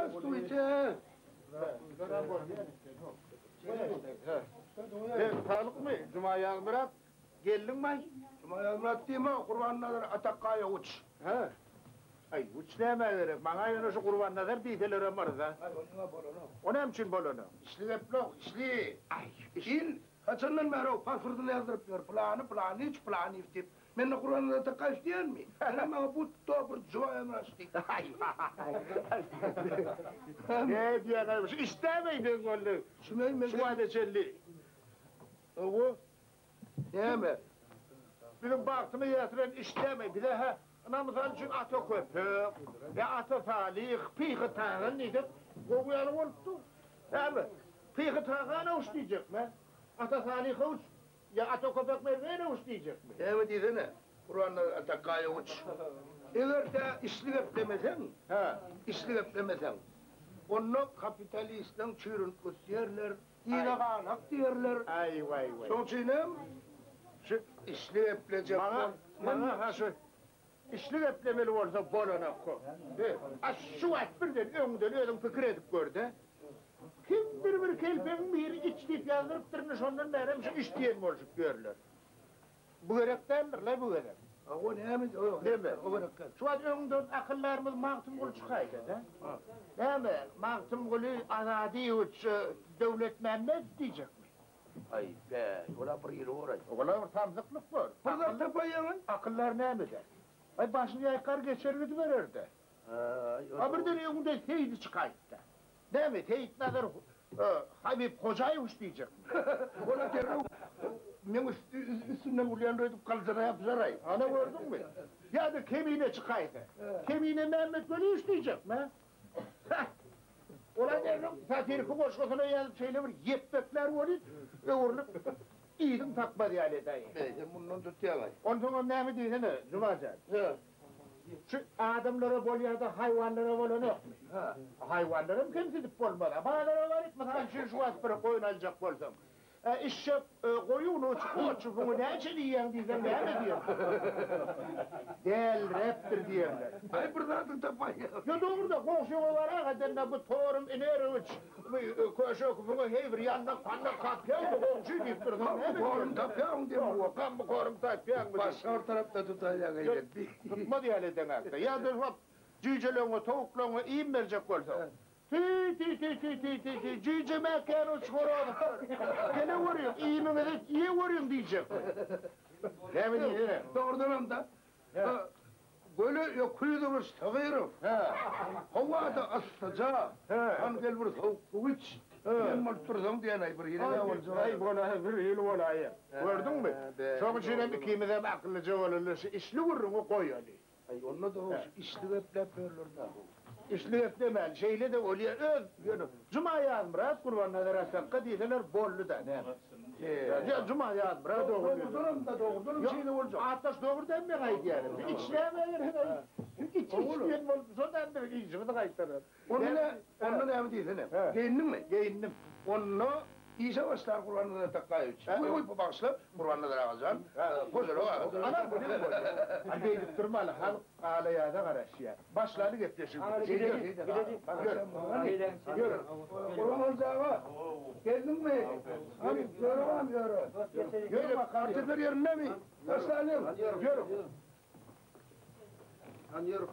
Здравствуйте. Sağlık mı? Cuma Yalmırat. Geldin mi? Cuma Yalmırat değil mi? Kurbanlar Atakkaya uç. Ha. Ay uç demeleri. Bana yine şu kurbanlar deydiler var da. Ay onunla bolonu. O ne için bolonu? İşli deplok, işli. Ay, işin. Kaçından beri o paspırtını yazdırıp diyor. Planı, hiç planı iftip. Ben de Kur'an'da Atakkaya isteyen mi? Ben ama bu doğru Cuma Yalmırat istedim. Ne diyorlarmış? İstemeydin golü. Şu adeçelli. O Ne mi? benim baktımı yetiren işleme. Bir de ha. Namazan için ata köpük, ya ata salih, piyhi tağın nedir? Bu yanı oldu. Değil mi? Piyhi tağına uç diyecek mi? Ata salih uç, ya ata köpük merveğine uç diyecek mi? Evet desene. Kur'an'da Atakkaya uç. Eğer de işli geplemesen, işli geplemesen, onu kapitalistden çürüntüs yerler, ilagalak derler. Ay vay vay. Son çiğnem, şu işli geplecek. Bana ha şu, işli geplemeli olsa bolana ko. Şu at birden öngden ödün fikir edip gördü. Kim bir kelpen bir içlip yazdırıp durmuş ondan beri şu işleyen olacak görürler. Bu gerektendir la bu gerek. O ne mi? Değil mi? Şu an öngden akıllarımız mağtum kulu çıkaydı da. Değil mi? Mağtum kulu azadi uç devlet Mehmet diyecek mi? Ay be, ola bir yıl uğraş. Ola tamlıklık var. Burada tapayamın. Akıllar ne mi der? Ay başını yaykar geçer gidiverir de. Abirden öngden teyidi çıkaydı da. Değil mi? Teyit nedir? Habib Hoca'yı uç diyecek mi? Ola terör. Men üstünden vuruyan ödüp kalzana yapsaray. Ana gördün mü? Ya da kemiğine çıkaydı. Kemiğine Mehmet böyle işleyecek mi? Ulan derim, satirki boşluğuna yazıp söylemir, yepbekler olup, öğürlüp, iyiydim takma diyale dayı. Bundan tutuyamay. Ondan sonra ne mi diyorsun ne? Cumacan. Şu adamlara bol ya da hayvanlara bol yok mu? Hayvanlara mı kimsedip bolmalı? Bağlara var etmez, şu aspırı koyun alacak bolsam. İşte koyun uçufumu ne için yiyen diyeceğim, ne mi diyorum? Del, reptir diyorlar. Ay buradan tapayam. Ya doğru da komşuma var hakikaten bu torum iner uç. Koşu kufumu heyvir yandan kanla kapyan bu komşu deyip durdum. Korum tapyan diye bu. Kan bu korum tapyan mı? Baş or tarafta tutacak eyledi. Tutma diye haleden hakikaten. Ya da hop cüceleğine tavuklarına iyi verecek olsa. Cüce mekan uç korum. Gene vuruyorum, iyi mi verir, iyi vuruyorum diyecek. Ne mi diyeceğim? Doğrudan da. Böyle yok kuyudumuz tağırım. Havada aslıca. Han gel bir tavuk kuvveç. Ben maltursam diyen ay bir yine ne olacak? Ay bana bir yıl olayım. Gördün mü? Çok içine bir kimide akıllıca olursa işli vururum o koy yani. Ay onunla da olsun işli hep verirler da. İşli hep demel, şeyle de oluyor, Cuma yazmırat kurbanlar arasında diyeler bollu da ne? Ya Cuma yazmırat Doğrudan da doğrudan şeyle olacak. Ataş doğru demme kayıt yani. İçlemeyin. İçlemeyin, sondan da içimi de kayıtlarım. Onun ne mi diyorsun? Geyindin mi? Geyindim. Onu iyi savaşlar Kur'an'da takkayı uç. Bu başla Kur'an'da da alacaksın. Güzel o. Ana bu ne bu? Hadi edip durmalı, halk ağlaya da karış ya. Başlarını getleşin. Yürü. Kur'an olacağı. Geldin mi? Abi görüyorum yürü. Yürü bak kartı yerinde mi? Başlayalım. Yürü. Anlıyorum.